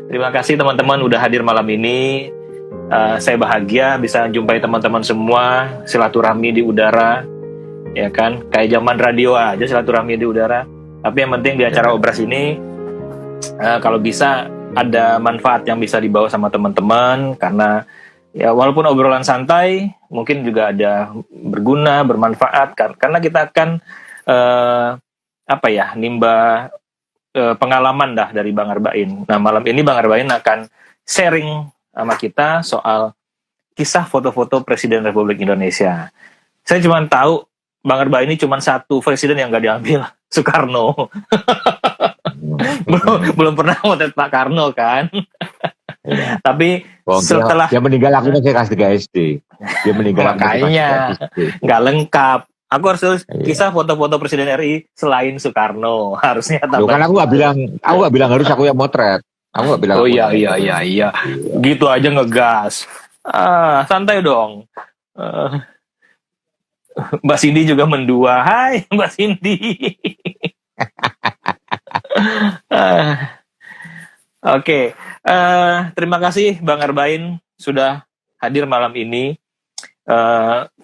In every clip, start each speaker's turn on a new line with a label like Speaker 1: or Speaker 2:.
Speaker 1: Terima kasih teman-teman udah hadir malam ini. Saya bahagia bisa jumpai teman-teman semua, silaturahmi di udara, ya kan? Kayak zaman radio aja silaturahmi di udara. Tapi yang penting di acara Obras ini, kalau bisa ada manfaat yang bisa dibawa sama teman-teman, karena ya walaupun obrolan santai, mungkin juga ada berguna, bermanfaat, karena kita akan nimba pengalaman dah dari Bang Arbain. Nah, malam ini Bang Arbain akan sharing sama kita soal kisah foto-foto Presiden Republik Indonesia. Saya cuma tahu Bang Arbain ini cuma satu presiden yang nggak diambil, Soekarno. belum pernah motret Pak Karno kan.
Speaker 2: Ya.
Speaker 1: Tapi setelah
Speaker 2: dia meninggal aku masih kelas 3 SD. Dia meninggal
Speaker 1: makanya nggak lengkap. Aku harus tulis kisah foto-foto Presiden RI selain Soekarno. Harusnya tambah.
Speaker 2: Kan aku nggak bilang harus aku yang motret. Aku nggak bilang.
Speaker 1: Oh iya. Gitu aja ngegas. Santai dong. Mbak Cindy juga mendua. Hai Mbak Cindy. Oke. Terima kasih Bang Arbain sudah hadir malam ini.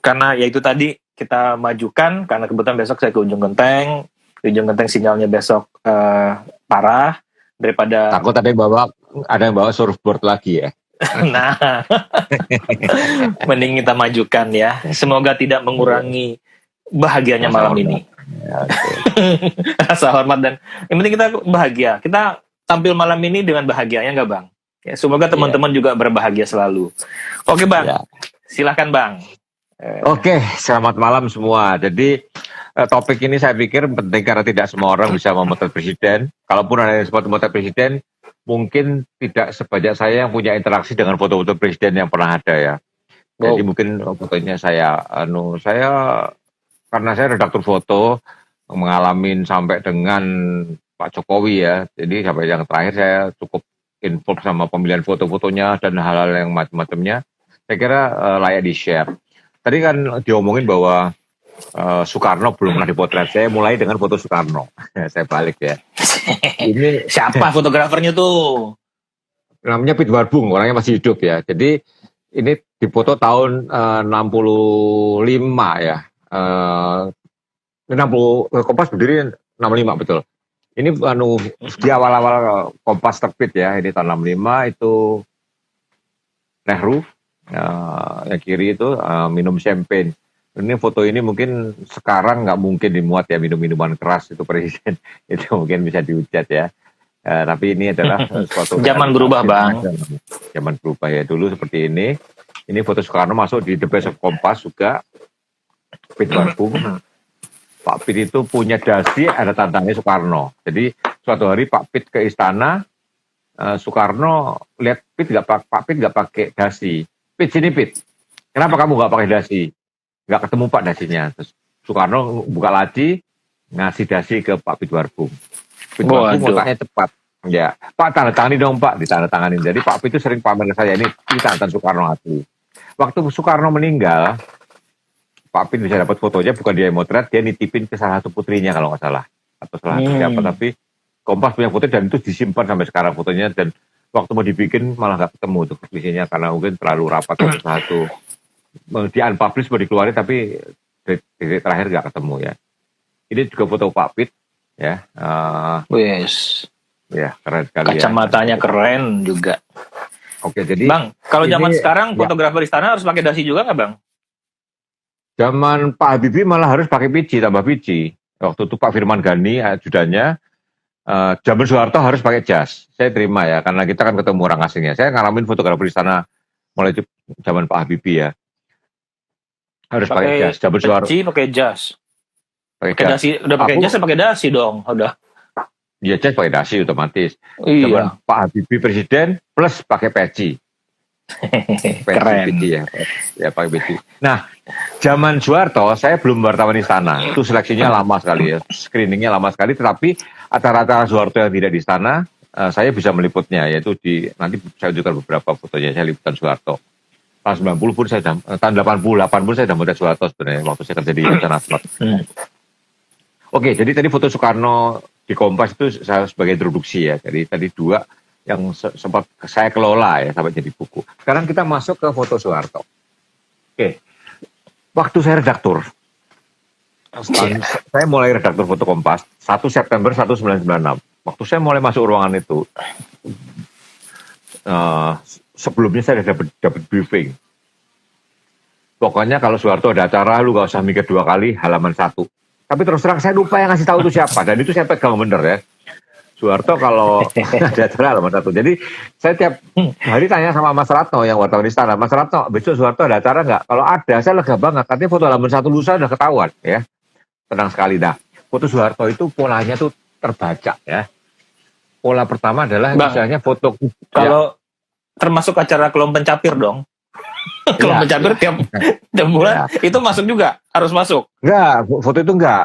Speaker 1: Karena ya itu tadi kita majukan, karena kebetulan besok saya ke Ujung Genteng. Di Ujung Genteng sinyalnya besok parah, daripada
Speaker 2: takut ada yang bawa surfboard lagi ya.
Speaker 1: Nah, mending kita majukan ya. Semoga tidak mengurangi bahagianya malam ini. Rasa hormat dan yang penting kita bahagia. Kita tampil malam ini dengan bahagianya nggak Bang? Ya, semoga teman-teman juga berbahagia selalu. Oke Bang, silahkan Bang.
Speaker 2: Oke, selamat malam semua. Jadi topik ini saya pikir penting karena tidak semua orang bisa memotret presiden. Kalaupun ada yang sempat memotret presiden, mungkin tidak sebanyak saya yang punya interaksi dengan foto-foto presiden yang pernah ada ya. Jadi mungkin fotonya karena saya redaktur foto, mengalami sampai dengan Pak Jokowi ya. Jadi sampai yang terakhir saya cukup info sama pemilihan foto-fotonya dan hal-hal yang macam-macamnya. Saya kira layak di-share. Tadi kan diomongin bahwa Soekarno belum pernah dipotret. Saya mulai dengan foto Soekarno. Saya balik ya.
Speaker 1: Ini siapa fotografernya tuh?
Speaker 2: Namanya Pit Warbung, orangnya masih hidup ya. Jadi ini difoto tahun 65 ya. 60 Kompas berdiri 65 betul. Ini di awal-awal Kompas terbit ya. Ini tahun 65 itu Nehru. Yang kiri itu minum champagne. Ini foto ini mungkin sekarang nggak mungkin dimuat ya, minum-minuman keras itu presiden. Itu mungkin bisa dihujat ya. Tapi ini adalah suatu
Speaker 1: zaman berubah Bang.
Speaker 2: Zaman berubah ya, dulu seperti ini. Ini foto Soekarno masuk di The Best of Kompas juga. Pit Warbung. Pak Pit itu punya dasi, ada tandanya Soekarno. Jadi suatu hari Pak Pit ke istana, Soekarno lihat Pak Pit nggak pakai dasi. Pit, sini Pit. Kenapa kamu nggak pakai dasi? Nggak ketemu Pak dasinya. Terus Soekarno buka laci, ngasih dasi ke Pak Pit Warbung. Pit Warbung otaknya cepat. Ya, Pak tanda tangani dong Pak, ditandatanganin. Jadi Pak Pit itu sering pamer ke saya, ini tanda Soekarno asli. Waktu Soekarno meninggal, Pak Pit bisa dapat fotonya, bukan dia yang motret, dia nitipin ke salah satu putrinya kalau nggak salah. Atau salah satu siapa, tapi Kompas punya foto dan itu disimpan sampai sekarang fotonya, dan waktu mau dibikin malah nggak ketemu tuh isinya karena mungkin terlalu rapat satu di unpublish mau dikeluarin tapi detik terakhir nggak ketemu ya. Ini juga foto Pak Pit ya. Ya keren sekali.
Speaker 1: Kacamatanya keren juga.
Speaker 2: Oke, jadi
Speaker 1: Bang, kalau zaman sekarang fotografer istana harus pakai dasi juga nggak Bang?
Speaker 2: Zaman Pak Habibie malah harus pakai pici, tambah pici. Waktu itu Pak Firman Ghani ajudannya. Zaman Soeharto harus pakai jas. Saya terima ya, karena kita kan ketemu orang asingnya. Saya ngalamin fotografer di sana mulai zaman Pak Habibie ya. Harus pakai jas. Zaman Soeharto
Speaker 1: pakai jas. Pakai dasi, udah pakai jas, pakai dasi dong, udah.
Speaker 2: Iya, jas pakai dasi otomatis.
Speaker 1: Iya.
Speaker 2: Zaman Pak Habibie presiden plus pakai peci.
Speaker 1: Keren.
Speaker 2: Peci ya pakai peci. Nah, zaman Soeharto saya belum wartawan istana. Itu seleksinya lama sekali ya. Screeningnya lama sekali, tetapi acara-acara Soeharto yang tidak di istana, saya bisa meliputnya, yaitu nanti saya tunjukkan beberapa fotonya, saya liputan Soeharto. Tahun 90 pun tahun 88 pun saya sudah melihat Soeharto sebenarnya, waktu saya kerja di Yayasan Asmat. Oke, jadi tadi foto Soekarno di Kompas itu saya sebagai introduksi ya. Jadi tadi 2 yang sempat saya kelola ya sampai jadi buku. Sekarang kita masuk ke foto Soeharto. Oke, waktu saya redaktur, saya mulai redaktur foto Kompas 1 September 1996. Waktu saya mulai masuk ruangan itu, sebelumnya saya dapat briefing. Pokoknya kalau Soeharto ada acara, lu gak usah mikir 2 kali, halaman 1. Tapi terus terang saya lupa yang ngasih tahu itu siapa, dan itu saya pegang bener ya. Soeharto kalau ada acara halaman 1. Jadi saya tiap hari tanya sama Mas Ratno yang wartawan istana, Mas Ratno, besok Soeharto ada acara nggak? Kalau ada, saya lega banget. Katanya foto halaman 1 lusa udah ketahuan ya. Tenang sekali. Nah, foto Soeharto itu polanya tuh terbaca ya. Pola pertama adalah misalnya foto.
Speaker 1: Kalau termasuk acara kelompok pencapir dong. Kalau pencapir tiap bulan itu masuk juga, harus masuk.
Speaker 2: Enggak, foto itu enggak.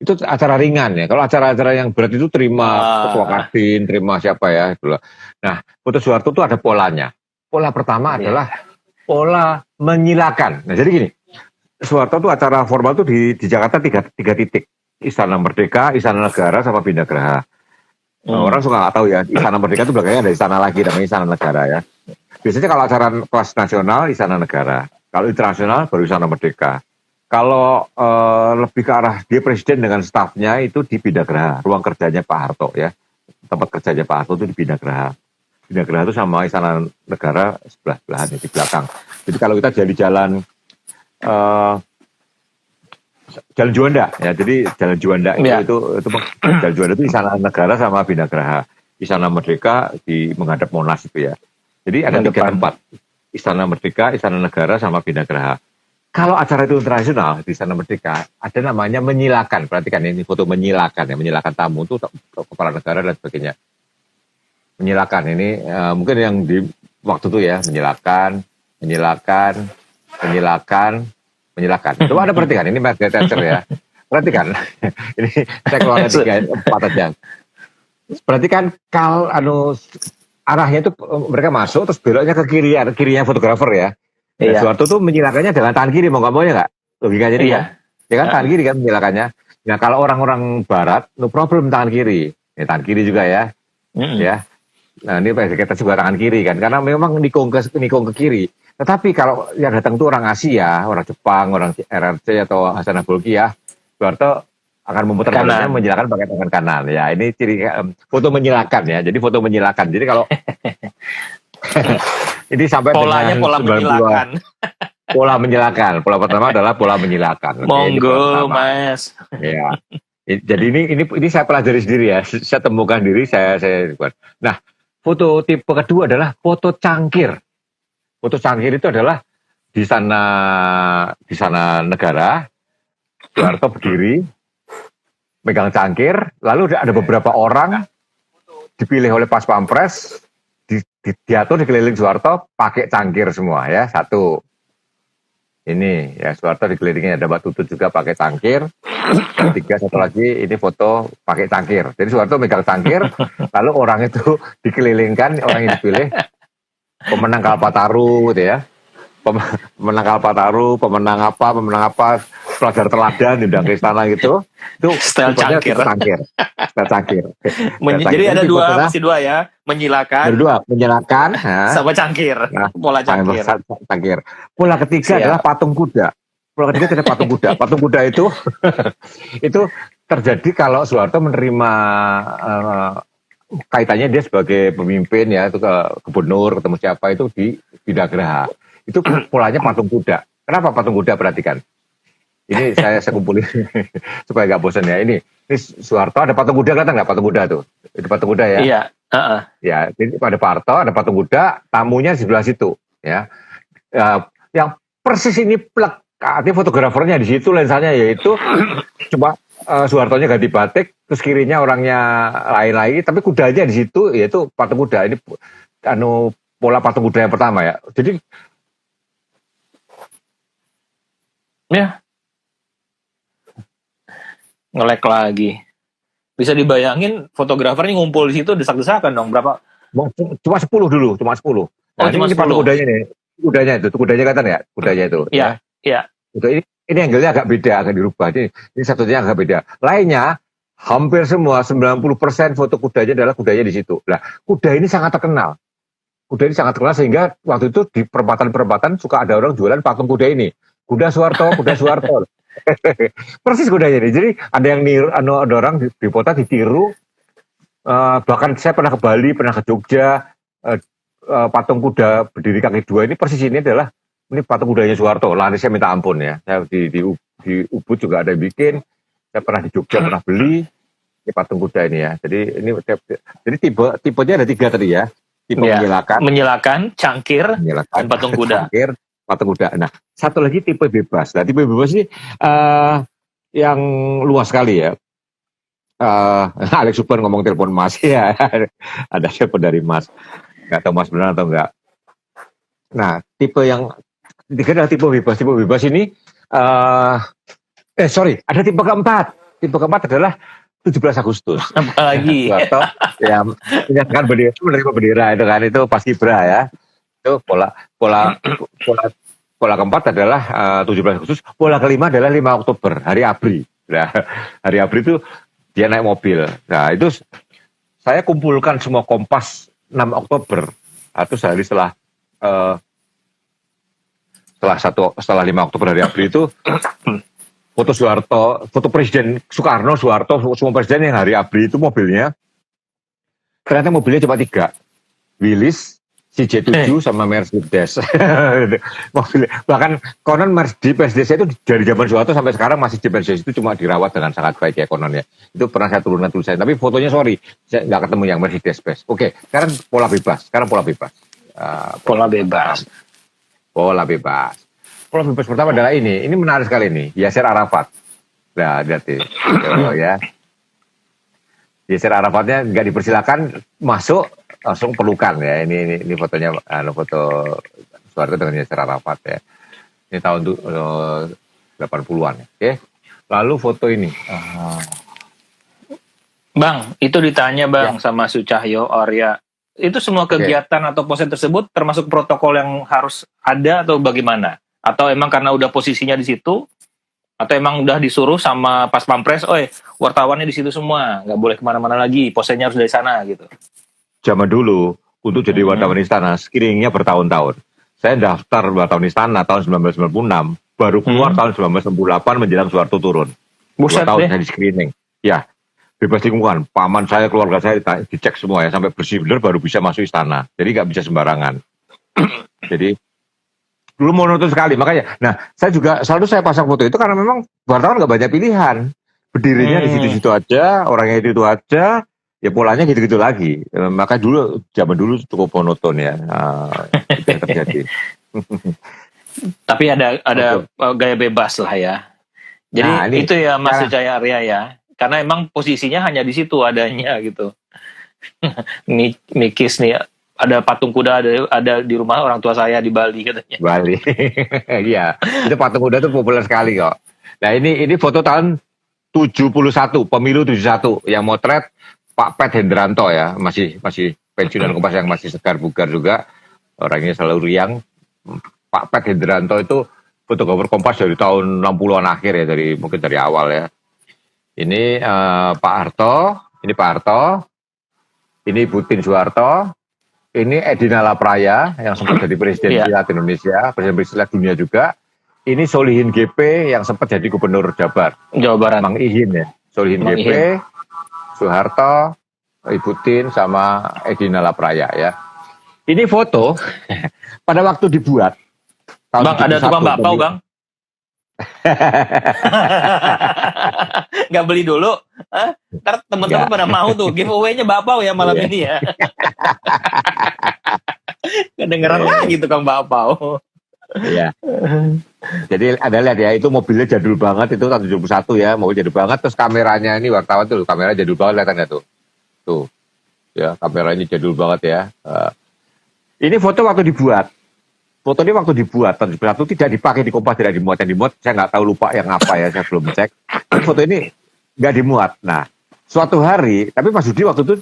Speaker 2: Itu acara ringan ya. Kalau acara-acara yang berat itu terima ketua Kadin, terima siapa ya itulah. Nah, foto Soeharto itu ada polanya. Pola pertama adalah pola menyilakan. Nah, jadi gini. Soeharto itu acara formal itu di Jakarta tiga titik. Istana Merdeka, Istana Negara sama Bina Geraha. Orang suka nggak tahu ya, Istana Merdeka itu belakangnya ada istana lagi namanya Istana Negara ya. Biasanya kalau acara kelas nasional Istana Negara, kalau internasional baru Istana Merdeka. Kalau lebih ke arah dia presiden dengan stafnya itu di Bina Geraha, ruang kerjanya Pak Harto ya. Tempat kerjanya Pak Harto itu di Bina Geraha. Bina Geraha itu sama Istana Negara sebelah-sebelahan di belakang. Jadi kalau kita jalan Jalan Juanda ya, jadi Jalan Juanda itu Jalan Juanda itu Istana Negara sama Bina Geraha. Istana Merdeka di menghadap Monas itu ya. Jadi ada 3 tempat, Istana Merdeka, Istana Negara sama Bina Geraha. Kalau acara itu internasional di Istana Merdeka ada namanya menyilakan. Perhatikan ini foto menyilakan ya, menyilakan tamu itu kepala negara dan sebagainya. Menyilakan ini mungkin yang di waktu itu ya, menyilakan. Coba Anda perhatikan, ini Margaret Thatcher ya. Perhatikan, ini saya keluar 3-4 aja. Perhatikan arahnya itu mereka masuk terus beloknya ke kirinya fotografer ya. Iya. Soeharto tuh menyilakannya dengan tangan kiri, mau nggak mau ya nggak? Logikanya ini kan? Ya kan tangan kiri kan menyilakannya. Nah kalau orang-orang Barat, no problem tangan kiri. Ya tangan kiri juga ya. Ya. Nah ini kita juga tangan kiri kan, karena memang nikung ke kiri. Tetapi kalau yang datang itu orang Asia, orang Jepang, orang RRC atau Hasanah Bolkiah, Soeharto akan memutar baliknya menyilakan pakai tangan kanan. Ya ini ciri foto menyilakan ya. Jadi foto menyilakan. Jadi kalau ini sampai
Speaker 1: polanya pola menyilakan.
Speaker 2: Pola menyilakan. Pola pertama adalah pola menyilakan.
Speaker 1: Monggo, Mas.
Speaker 2: Ya. Jadi ini saya pelajari sendiri ya. Saya temukan diri saya buat. Nah, foto tipe kedua adalah foto cangkir. Foto cangkir itu adalah di sana negara, Soeharto berdiri, megang cangkir, lalu ada beberapa orang dipilih oleh Pas Pampres, diatur dikeliling Soeharto pakai cangkir semua ya. 1. Ini ya Soeharto dikelilingnya ada Mbak Tutut juga pakai cangkir. 3, satu lagi ini foto pakai cangkir. Jadi Soeharto megang cangkir, lalu orang itu dikelilingkan, orang yang dipilih pemenang Kalpataru gitu ya. Pemenang Kalpataru, pemenang apa, pelajar teladan diundang ke istana gitu. Itu
Speaker 1: style cangkir.
Speaker 2: Style cangkir.
Speaker 1: Jadi ada masih dua ya, menyilakan.
Speaker 2: Ada 2, menyilakan
Speaker 1: sama cangkir. Pola cangkir.
Speaker 2: Cangkir. Pola ketiga adalah patung kuda. Pola ketiga adalah patung kuda. Patung kuda itu itu terjadi kalau Soeharto menerima kaitannya dia sebagai pemimpin ya, itu ke gubernur, ketemu siapa itu di Bina Geraha. Itu polanya patung kuda. Kenapa patung kuda? Perhatikan. Ini saya kumpulin supaya nggak bosan ya. Ini Soeharto ada patung kuda, kelihatan nggak patung kuda tuh? Itu patung kuda ya?
Speaker 1: Iya.
Speaker 2: Ya, jadi pada Pak Harto ada patung kuda, tamunya di sebelah situ. Ya, yang persis ini plek. Artinya fotografernya di situ, lensanya yaitu coba Soehartonya ganti batik, terus kirinya orangnya lain lagi, tapi kudanya di situ, yaitu patung kuda. Ini pola patung kuda yang pertama ya. Jadi
Speaker 1: ya nge-lag lagi. Bisa dibayangin fotografernya ngumpul di situ desak-desakan dong. Berapa?
Speaker 2: Cuma 10 dulu, cuma 10. Nah,
Speaker 1: cuma
Speaker 2: ini
Speaker 1: 10.
Speaker 2: patung kudanya nih. Kudanya kelihatan ya? Kudanya itu.
Speaker 1: Iya.
Speaker 2: Ini angle-nya agak beda, agak dirubah. Ini satunya agak beda. Lainnya Hampir semua 90% foto kudanya adalah kudanya di situ. Nah, kuda ini sangat terkenal. Kuda ini sangat terkenal sehingga waktu itu di perempatan-perempatan suka ada orang jualan patung kuda ini. Kuda Soeharto, kuda Soeharto. Persis kudanya ini. Jadi ada yang niru, ada orang di kota ditiru. Bahkan saya pernah ke Bali, pernah ke Jogja. Patung kuda berdiri kaki dua ini persis ini adalah ini patung kudanya Soeharto. Larisnya minta ampun ya. Saya di Ubud juga ada yang bikin. Saya pernah di Jogja pernah beli ini patung kuda ini ya. Jadi tipenya ada 3 tadi ya. Tipe
Speaker 1: Ya,
Speaker 2: menyilakan,
Speaker 1: cangkir, dan patung kuda.
Speaker 2: cangkir, patung kuda. Nah, satu lagi tipe bebas. Nah, tipe bebas ini yang luas sekali ya. Alex Super ngomong telepon Mas ya. Ada telepon dari Mas. Nggak tahu Mas benar atau enggak. Nah, tipe yang ketiga adalah tipe bebas. Tipe bebas ini ada tipe keempat. Tipe keempat adalah 17 Agustus.
Speaker 1: Apalagi.
Speaker 2: Soeharto ya menyatakan bendera, menerima bendera itu kan, itu Paskibra ya. Itu pola keempat adalah 17 Agustus. Pola kelima adalah 5 Oktober, hari ABRI. Nah, hari ABRI itu dia naik mobil. Nah, itu saya kumpulkan semua Kompas 6 Oktober atau sehari setelah 5 Oktober hari ABRI itu foto Soeharto, foto Presiden Soekarno, Soeharto, semua presiden yang hari ABRI itu mobilnya, ternyata mobilnya cuma 3. Willys, CJ7 sama Mercedes. Bahkan konon Mercedes itu dari zaman Soeharto sampai sekarang masih Mercedes itu cuma dirawat dengan sangat baik ya kononnya. Itu pernah saya turunan tulisan, tapi fotonya sorry, saya nggak ketemu yang Mercedes Benz. Oke, sekarang pola bebas. Pola bebas. Pola bebas pertama adalah ini menarik sekali ini, Yasser Arafat. Nah, lihat ya. Yasser Arafatnya nggak dipersilakan masuk, langsung pelukan ya. Ini fotonya, foto Soeharto dengan Yasser Arafat ya. Ini tahun 80-an ya. Oke. Lalu foto ini.
Speaker 1: Bang, itu ditanya Bang sama Sucahyo Arya. Itu semua kegiatan atau pose tersebut termasuk protokol yang harus ada atau bagaimana? Atau emang karena udah posisinya di situ, atau emang udah disuruh sama pas pampres, wartawannya di situ semua, nggak boleh kemana-mana lagi, posenya harus dari sana gitu.
Speaker 2: Zaman dulu untuk jadi wartawan istana, screeningnya bertahun-tahun. Saya daftar wartawan istana tahun 1996, baru keluar tahun 1998 menjelang Soeharto turun.
Speaker 1: Buset
Speaker 2: 2 tahun
Speaker 1: deh.
Speaker 2: saya di screening. Ya, bebas lingkungan. Paman saya, keluarga saya dicek semua ya, sampai bersih benar baru bisa masuk istana. Jadi nggak bisa sembarangan. Jadi dulu monoton sekali, makanya. Nah, saya selalu pasang foto itu karena memang wartawan nggak banyak pilihan. Berdirinya di situ-situ aja, orangnya itu aja, ya polanya gitu-gitu lagi. Maka zaman dulu cukup monoton ya. Itu yang terjadi.
Speaker 1: Tapi ada gaya bebas lah ya. Jadi itu ya Mas Sucahyo Arya ya. Karena emang posisinya hanya di situ adanya gitu. Mikis nih, ada patung kuda ada di rumah orang tua saya di Bali katanya.
Speaker 2: Bali. Iya, itu patung kuda itu populer sekali kok. Nah, ini foto tahun 71, pemilu 71 yang motret Pak Pet Hendranto ya, masih pensiunan Kompas yang masih segar bugar juga. Orangnya selalu riang. Pak Pet Hendranto itu fotografer Kompas dari tahun 60-an akhir ya, mungkin dari awal ya. Ini Pak Harto, ini Putin Soeharto. Ini Edina Lapraya yang sempat jadi presiden Silat Indonesia, presiden Silat dunia juga. Ini Solihin GP yang sempat jadi gubernur Jawa Barat. Mang Ihin ya. Solihin GP, Soeharto, Putin sama Edina Lapraya ya. Ini foto pada waktu dibuat.
Speaker 1: Bang, ada tukang bakpao, Bang. Nggak beli dulu, ntar teman-teman pada mau tuh giveaway-nya bakpao ya malam ini ya. Kedengeran lagi tukang bakpao.
Speaker 2: Iya. Jadi ada lihat ya, itu mobilnya jadul banget, itu tahun 71 ya, mobil jadul banget. Terus kameranya ini wartawan tuh, kamera jadul banget lihatannya tuh ya, kameranya jadul banget ya. Ini foto waktu dibuat. Foto ini waktu dibuat tahun 71 tidak dipakai di Kompas, tidak dimuat. Yang dimuat saya nggak tahu, lupa yang apa ya, saya belum cek. Foto ini nggak dimuat. Nah, suatu hari, tapi Mas Yudi waktu itu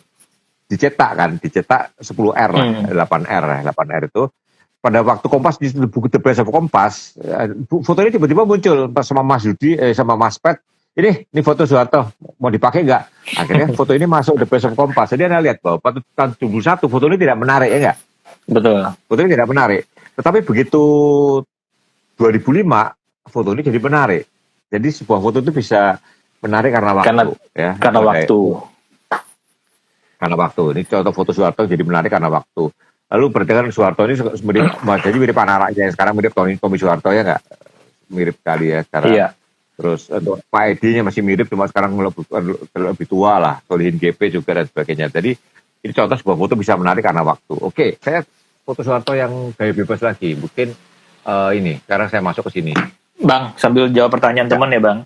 Speaker 2: dicetak 10R lah, 8R itu. Pada waktu Kompas di buku The Best of Kompas, foto ini tiba-tiba muncul sama Mas Yudi, sama Mas Pet ini foto Soeharto, mau dipakai nggak? Akhirnya foto ini masuk The Best of Kompas. Jadi Anda lihat bahwa pada tahun 71 foto ini tidak menarik, ya nggak?
Speaker 1: Betul.
Speaker 2: Foto ini tidak menarik. Tetapi begitu 2005, foto ini jadi menarik. Jadi sebuah foto itu bisa menarik karena waktu.
Speaker 1: Karena waktu.
Speaker 2: Karena waktu. Ini contoh foto Soeharto jadi menarik karena waktu. Lalu berarti kan Soeharto ini mirip anaknya. Sekarang mirip Tommy Soeharto, ya nggak? Mirip kali ya sekarang.
Speaker 1: Iya.
Speaker 2: Terus untuk Pak Edi-nya masih mirip, cuma sekarang lebih tua lah. Solihin GP juga dan sebagainya. Jadi ini contoh sebuah foto bisa menarik karena waktu. Oke, saya foto Soeharto yang gaya bebas lagi. Mungkin ini, sekarang saya masuk ke sini.
Speaker 1: Bang, sambil jawab pertanyaan teman ya Bang.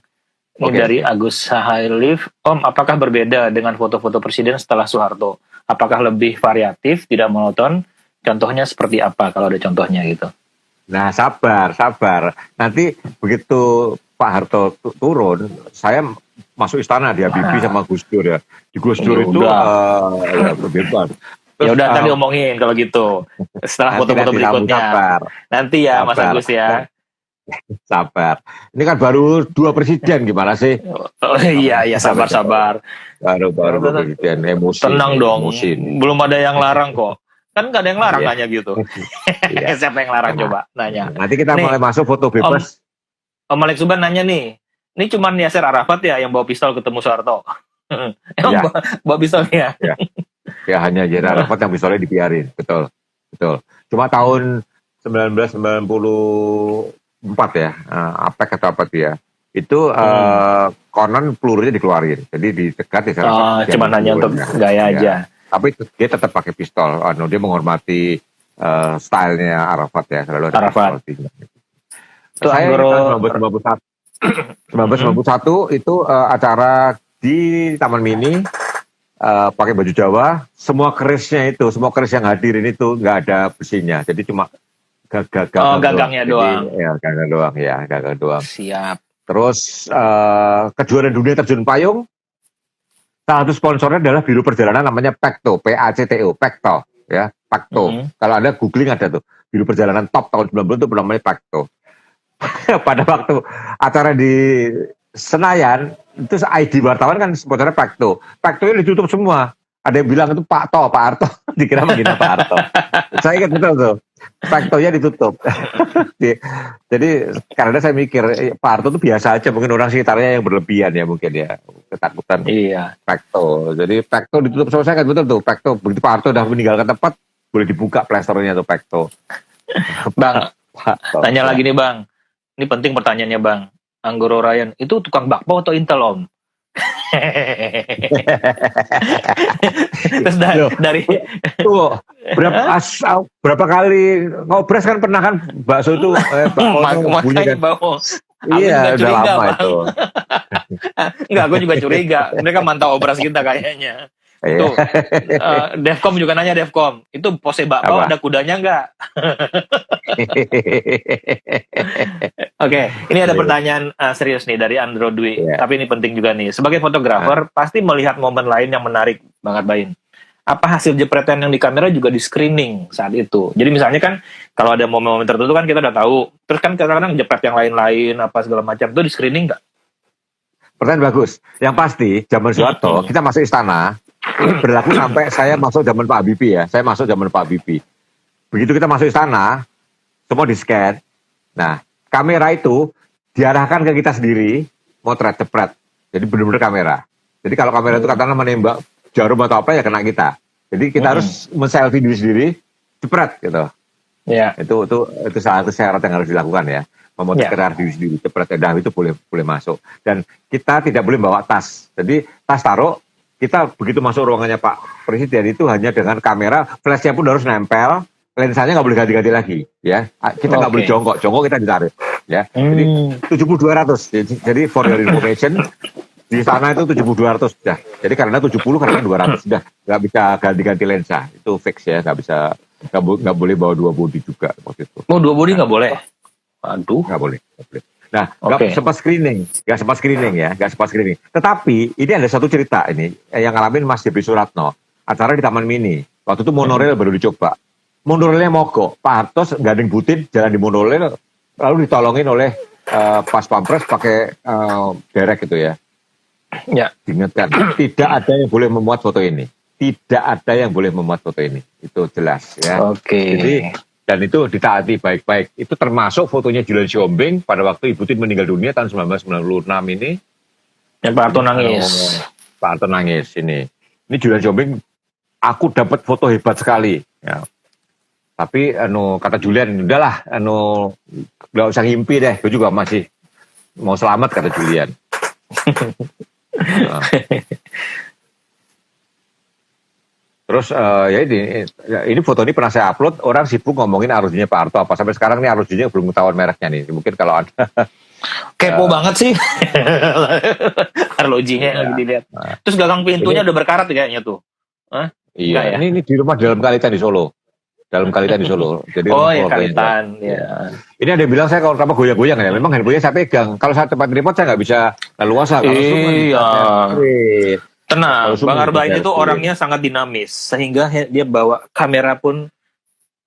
Speaker 1: Ini dari Agus Sahailif. Om, apakah berbeda dengan foto-foto presiden setelah Soeharto? Apakah lebih variatif, tidak monoton? Contohnya seperti apa kalau ada contohnya gitu?
Speaker 2: Nah, sabar. Nanti begitu Pak Harto turun, saya masuk istana di Habibie sama Gus Dur ya. Di Gus Dur itu bebas.
Speaker 1: Ya udah tadi omongin kalau gitu. Setelah foto-foto berikutnya. Nanti ya Mas Agus ya.
Speaker 2: Sabar. Ini kan baru 2 presiden, gimana sih?
Speaker 1: Oh, iya sabar.
Speaker 2: Baru presiden, emosi.
Speaker 1: Tenang dong.
Speaker 2: Emosi.
Speaker 1: Belum ada yang larang kok. Kan nggak ada yang larang nanya gitu. Siapa yang larang coba nanya.
Speaker 2: Nanti kita mulai masuk foto bebas.
Speaker 1: Om Malik Suban nanya nih. Ini cuman Yasser Arafat ya yang bawa pistol ketemu Soeharto. Emang bawa pistolnya?
Speaker 2: Ya hanya Yasser Arafat yang pistolnya dibiarin. Betul. Cuma tahun 1994 ya, APEC atau apa dia, itu konon pelurunya dikeluarin, jadi dicegat ya.
Speaker 1: Cuma hanya untuk gaya aja.
Speaker 2: Tapi dia tetap pakai pistol. Dia menghormati stylenya Arafat ya, selalu ada
Speaker 1: Arafat.
Speaker 2: Itu saya tahun 1991 itu acara di Taman Mini, pakai baju Jawa, semua kerisnya itu, semua keris yang hadirin itu nggak ada besinya, jadi cuma
Speaker 1: gagangnya doang.
Speaker 2: Gagang doang.
Speaker 1: Siap.
Speaker 2: Terus kejuaraan dunia terjun payung, salah satu sponsornya adalah Biro Perjalanan namanya Pekto, PACTO, Pekto, ya, Pekto. Kalau Anda googling ada tuh, Biro Perjalanan top tahun 90 itu namanya Pekto. Pada waktu acara di Senayan, itu ID wartawan kan sponsornya Pekto. Pekto ini ditutup semua. Ada yang bilang itu Pak Harto, dikira menghina Pak Harto. Saya ingat betul tuh, Pektonya ditutup. Jadi karena saya mikir Pak Harto itu biasa aja, mungkin orang sekitarnya yang berlebihan ya mungkin ya, ketakutan.
Speaker 1: Iya.
Speaker 2: Pekto, jadi Pekto ditutup. Saya ingat betul tuh, Pekto begitu Pak Harto udah meninggalkan tempat, boleh dibuka plasternya tuh Pekto.
Speaker 1: Bang, tanya lagi nih Bang, ini penting pertanyaannya Bang. Anggoro Ryan itu tukang bakpao atau Intel Om? Terus dari
Speaker 2: berapa kali ngobres kan pernah kan bakso itu
Speaker 1: makanya bau.
Speaker 2: Iya udah lama itu.
Speaker 1: Enggak, gue juga curiga mereka mantau obras kita kayaknya. Tuh, Devcom juga nanya Devcom, itu pose bakpao ada kudanya nggak? Oke, ini ada pertanyaan serius nih dari Andro Dwi, tapi ini penting juga nih. Sebagai fotografer, pasti melihat momen lain yang menarik banget, Bain. Apa hasil jepretan yang di kamera juga di screening saat itu? Jadi misalnya kan, kalau ada momen-momen tertentu kan kita udah tahu. Terus kan kadang-kadang jepret yang lain-lain, apa segala macam, itu di screening nggak?
Speaker 2: Pertanyaan bagus. Yang pasti, zaman Soeharto, kita masuk istana, ini berlaku sampai saya masuk zaman Pak Habibie ya. Saya masuk zaman Pak Habibie. Begitu kita masuk istana, semua di-scan. Nah, kamera itu diarahkan ke kita sendiri, motret, jepret. Jadi benar-benar kamera. Jadi kalau kamera itu katakanlah menembak jarum atau apa ya kena kita. Jadi kita harus men-selfie diri sendiri, jepret gitu.
Speaker 1: Ya.
Speaker 2: Itu salah satu syarat yang harus dilakukan ya. Memotret diri sendiri, jepret, itu boleh masuk. Dan kita tidak boleh bawa tas. Jadi tas taruh, kita begitu masuk ruangannya Pak Presiden itu hanya dengan kamera, flashnya pun harus nempel, lensanya nggak boleh ganti-ganti lagi, ya. Kita nggak boleh jongkok kita ditarik, ya. Jadi 7.200. Jadi for your information, di sana itu 7.200 sudah. Jadi karena 70 karena 200 sudah, nggak bisa ganti-ganti lensa, itu fix ya, nggak boleh bawa 2 body juga waktu itu.
Speaker 1: Oh 2 body nggak boleh? Aduh,
Speaker 2: nggak boleh. Nah, nggak sempat screening. Tetapi ini ada satu cerita ini yang ngalamin Mas Jepri Suratno, acara di Taman Mini. Waktu itu monorail baru dicoba. Monorailnya mogok, Pak Harto gandeng butin jalan di monorail, lalu ditolongin oleh pas pampres pakai derek itu ya.
Speaker 1: Ya.
Speaker 2: Diingatkan, tidak ada yang boleh memuat foto ini. Tidak ada yang boleh memuat foto ini. Itu jelas ya.
Speaker 1: Oke.
Speaker 2: Jadi dan itu ditaati baik-baik. Itu termasuk fotonya Julian Siombing pada waktu Ibu Tin meninggal dunia tahun 1996 ini.
Speaker 1: Yang Pak Harto nangis.
Speaker 2: Pak Harto nangis ini. Ini Julian Siombing, aku dapat foto hebat sekali. Ya. Tapi kata Julian, udahlah, nggak usah ngimpi deh. Gue juga masih mau selamat kata Julian. Nah. Terus ya ini foto ini pernah saya upload, orang sibuk ngomongin arlojinya Pak Harto apa sampai sekarang nih arlojinya belum ketahuan mereknya nih. Mungkin kalau ada
Speaker 1: kepo banget sih arlojinya lagi dilihat. Terus gagang pintunya udah berkarat kayaknya tuh. Hah?
Speaker 2: Iya,
Speaker 1: ya?
Speaker 2: ini di rumah dalam Kalitan di Solo. Dalam Kalitan di Solo. Jadi
Speaker 1: oh ya Kalitan. Ya.
Speaker 2: Ini ada yang bilang saya kalau tambah goyang-goyang ya. Memang handphonenya saya pegang. Kalau saya tempat remote saya nggak bisa leluasa.
Speaker 1: Iya. Tenang, Bang Arbain itu
Speaker 2: ya.
Speaker 1: orangnya sangat dinamis, sehingga dia bawa kamera pun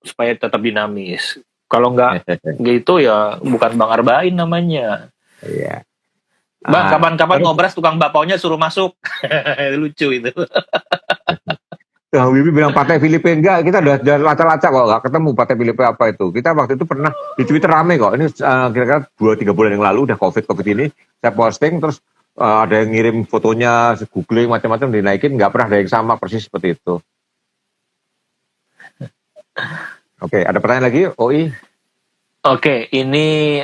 Speaker 1: supaya tetap dinamis. Kalau nggak gitu ya bukan Bang Arbain namanya.
Speaker 2: Iya.
Speaker 1: Bang, kapan-kapan ngobras tukang bapaunya suruh masuk. Lucu itu.
Speaker 2: Wibi bilang Partai Filipe enggak, kita udah lacak-lacak kok, nggak ketemu Partai Filipe apa itu. Kita waktu itu pernah di Twitter rame kok. Ini kira-kira 2-3 bulan yang lalu udah COVID ini, saya posting terus ada yang ngirim fotonya, googling macam-macam dinaikin, nggak pernah ada yang sama persis seperti itu. Oke, ada pertanyaan lagi, Oi?
Speaker 1: Oke, ini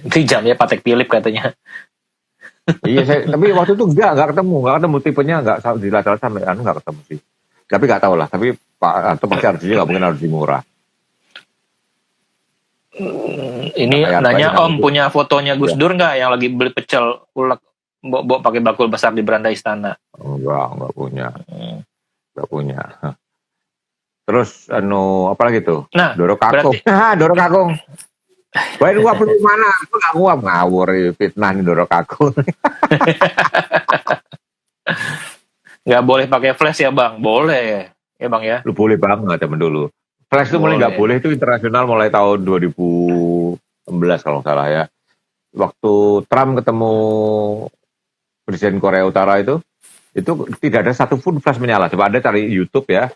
Speaker 1: ini jamnya Patek Philip katanya.
Speaker 2: Iya, tapi waktu itu nggak ketemu tipenya nggak dilatar sampai nggak ketemu sih. Tapi nggak tahu lah. Tapi Pak Harto pasti harusnya nggak mungkin harus murah.
Speaker 1: Ini nanya Om punya fotonya Gus Dur nggak yang lagi beli pecel ulek bawa pakai bakul besar di beranda istana?
Speaker 2: Nggak punya. Terus apa lagi tuh?
Speaker 1: Nah,
Speaker 2: Doro Kakung. Doro Kakung. Wah, ini uap lu mana? Itu nggak uap, ngawur fitnah nih Doro Kakung.
Speaker 1: Nggak boleh pakai flash ya Bang? Boleh ya Bang ya?
Speaker 2: Lu boleh banget temen dulu. Flash itu mulai nggak boleh itu internasional mulai tahun 2016 kalau nggak salah ya. Waktu Trump ketemu Presiden Korea Utara itu tidak ada satu pun flash menyala. Coba Anda cari YouTube ya.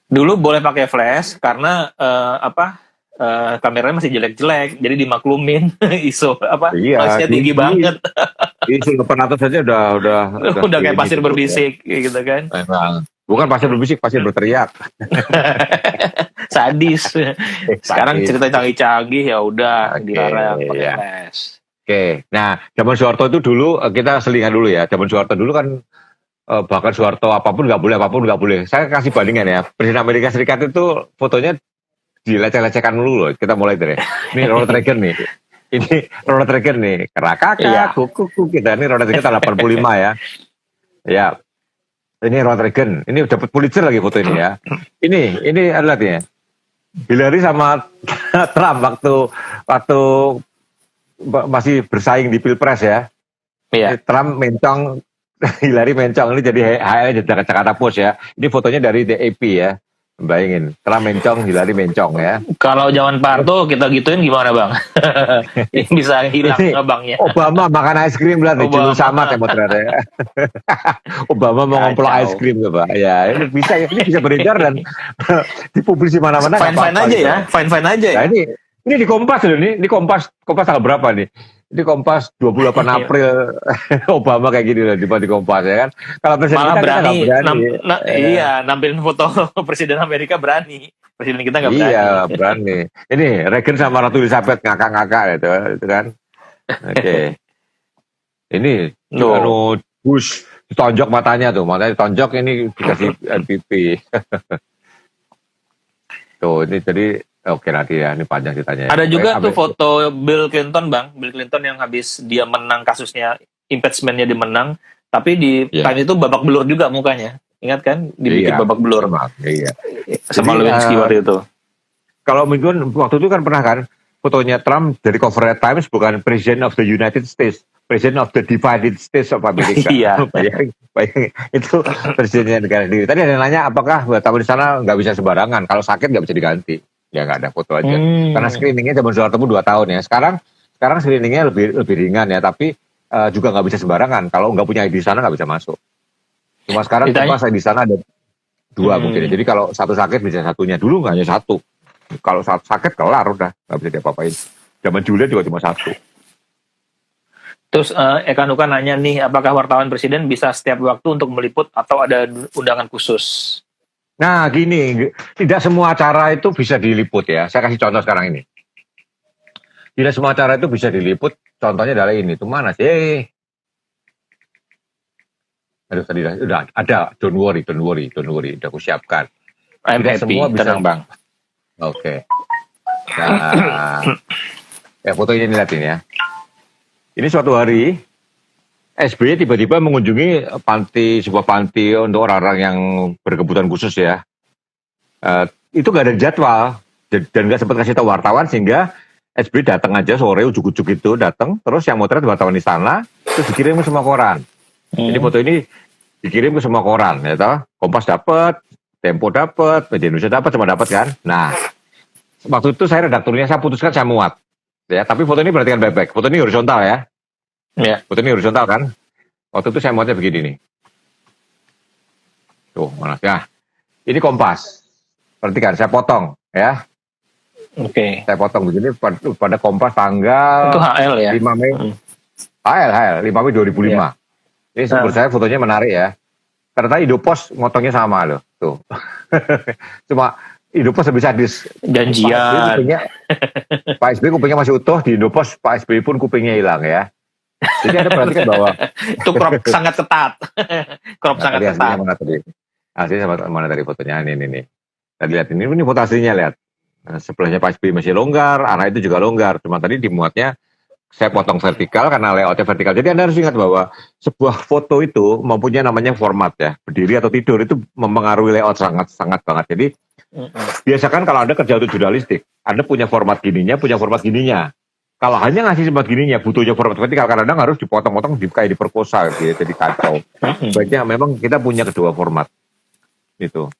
Speaker 1: Dulu boleh pakai flash karena kameranya masih jelek-jelek, jadi dimaklumin ISO flashnya tinggi banget.
Speaker 2: ISO 800 saja udah
Speaker 1: kayak pasir berbisik gitu kan.
Speaker 2: Memang. Bukan pasir berbisik, pasir berteriak.
Speaker 1: Sadis. Sekarang cerita canggih-canggih ya udah dilarang pakai flash.
Speaker 2: Oke. Nah, zaman Soeharto itu dulu kita selingan dulu ya. Zaman Soeharto dulu kan bahkan Soeharto apapun nggak boleh. Saya kasih bandingan ya. Presiden Amerika Serikat itu fotonya dileceh-lecehkan dulu loh. Kita mulai dari ini Ronald Reagan nih. Ini Ronald Reagan nih. Kerakaka, kuku kita ini Ronald Reagan tahun 85 ya. Ya. Ini Ronald Reagan. Ini dapat Pulitzer lagi foto ini ya. Ini adalah ya. Hillary sama Trump waktu masih bersaing di Pilpres ya.
Speaker 1: Iya.
Speaker 2: Trump mencong, Hillary mencong, ini jadi HL Jakarta Post ya. Ini fotonya dari The AP ya. Bayangin, Trump mencong, Hillary mencong ya.
Speaker 1: Kalau zaman Pak Harto kita gituin gimana Bang? Bisa hilang abangnya.
Speaker 2: Obama makan es krim lah, diculun sama ternyata. Obama mau ngomplok es krim coba. Ya, ini bisa beredar dan dipublis di mana-mana.
Speaker 1: Fine aja ya, fine aja ya.
Speaker 2: Nah, ini di Kompas loh nih, di Kompas tanggal berapa nih? Di Kompas 28 April Obama kayak gini loh di Kompas ya kan. Kalau presiden
Speaker 1: malah
Speaker 2: kita
Speaker 1: berani,
Speaker 2: iya
Speaker 1: nampilin foto presiden Amerika berani. Presiden kita nggak berani.
Speaker 2: Iya, berani. Ini Reagan sama Ratu Elizabeth ngakak-ngakak itu kan. Oke. Ini Bush ditonjok matanya ditonjok ini dikasih NPP. Tuh, ini jadi oke nanti ya, ini panjang ceritanya.
Speaker 1: Ada juga tuh foto Bill Clinton Bang, Bill Clinton yang habis dia menang kasusnya, impeachment-nya dimenang, tapi di time itu babak belur juga mukanya. Ingat kan? Dibikin babak belur.
Speaker 2: Iya.
Speaker 1: Sama Lewinsky waktu itu.
Speaker 2: Kalau mungkin waktu itu kan pernah kan, fotonya Trump dari cover Times bukan President of the United States, President of the Divided States of America.
Speaker 1: Iya.
Speaker 2: Bayangin, itu presidennya negara sendiri. Tadi ada yang nanya apakah wartawan di sana nggak bisa sembarangan. Kalau sakit nggak bisa diganti. Ya nggak ada, foto aja. Karena screeningnya zaman Soeharto 2 tahun ya. Sekarang screeningnya lebih ringan ya, tapi juga nggak bisa sembarangan. Kalau nggak punya ID di sana nggak bisa masuk. Cuma sekarang pas di sana ada 2 mungkin. Jadi kalau satu sakit bisa satunya. Dulu nggak hanya 1. Kalau satu sakit kelar udah nggak bisa diapa-apain. Zaman Julian juga cuma 1.
Speaker 1: Terus Eka Nuka nanya nih, apakah wartawan presiden bisa setiap waktu untuk meliput atau ada undangan khusus?
Speaker 2: Nah gini, tidak semua acara itu bisa diliput ya. Saya kasih contoh sekarang ini. Tidak semua acara itu bisa diliput. Contohnya adalah ini. Itu mana sih? Aduh tadi udah ada. Don't worry. Udah aku siapkan.
Speaker 1: I'm
Speaker 2: tidak
Speaker 1: happy,
Speaker 2: semua bisa.
Speaker 1: tenang Bang.
Speaker 2: Oke. Nah, ya foto ini lihatin ya. Ini suatu hari SBY tiba-tiba mengunjungi sebuah panti untuk orang-orang yang berkebutuhan khusus ya. Itu nggak ada jadwal dan nggak sempat kasih tahu wartawan sehingga SBY datang aja sore ujuk-ujuk itu datang, terus yang motret wartawan di sana, terus dikirim ke semua koran. Jadi foto ini dikirim ke semua koran, ya toh. Kompas dapat, Tempo dapat, Media Indonesia dapat, semua dapat kan. Nah, waktu itu saya redakturnya, saya putuskan saya muat. Ya, tapi foto ini perhatikan baik-baik. Foto ini horizontal ya.
Speaker 1: Ya.
Speaker 2: Foto ini horizontal kan. Waktu itu saya muatnya begini nih. Tuh, mana ya. Ini Kompas. Perhatikan, saya potong ya.
Speaker 1: Oke.
Speaker 2: Saya potong begini pada Kompas tanggal
Speaker 1: Itu HL ya?
Speaker 2: 5 Mei. HL 5 Mei 2005. Ya. Ini menurut saya fotonya menarik ya. Ternyata Indopos motongnya sama loh. Tuh. Cuma Indopos lebih sadis.
Speaker 1: Janjian.
Speaker 2: Pak SBY kupingnya masih utuh, di Indopos Pak SBY pun kupingnya hilang ya. Jadi ada perhatikan bahwa
Speaker 1: itu crop sangat ketat. Crop sangat ketat.
Speaker 2: Mana tadi? Aslinya mana tadi fotonya? Ini. Tadi lihat ini foto aslinya lihat. Sebelahnya Pak SBY masih longgar, anak itu juga longgar. Cuma tadi dimuatnya saya potong vertikal karena layoutnya vertikal. Jadi Anda harus ingat bahwa sebuah foto itu mempunyai namanya format ya. Berdiri atau tidur itu mempengaruhi layout sangat banget. Jadi biasakan kalau Anda kerja untuk jurnalistik, Anda punya format gininya, Kalau hanya ngasih format gininya, butuhnya format vertikal, kadang-kadang harus dipotong-potong, kayak diperkosa gitu ya, jadi kacau. Baiknya memang kita punya kedua format. Itu.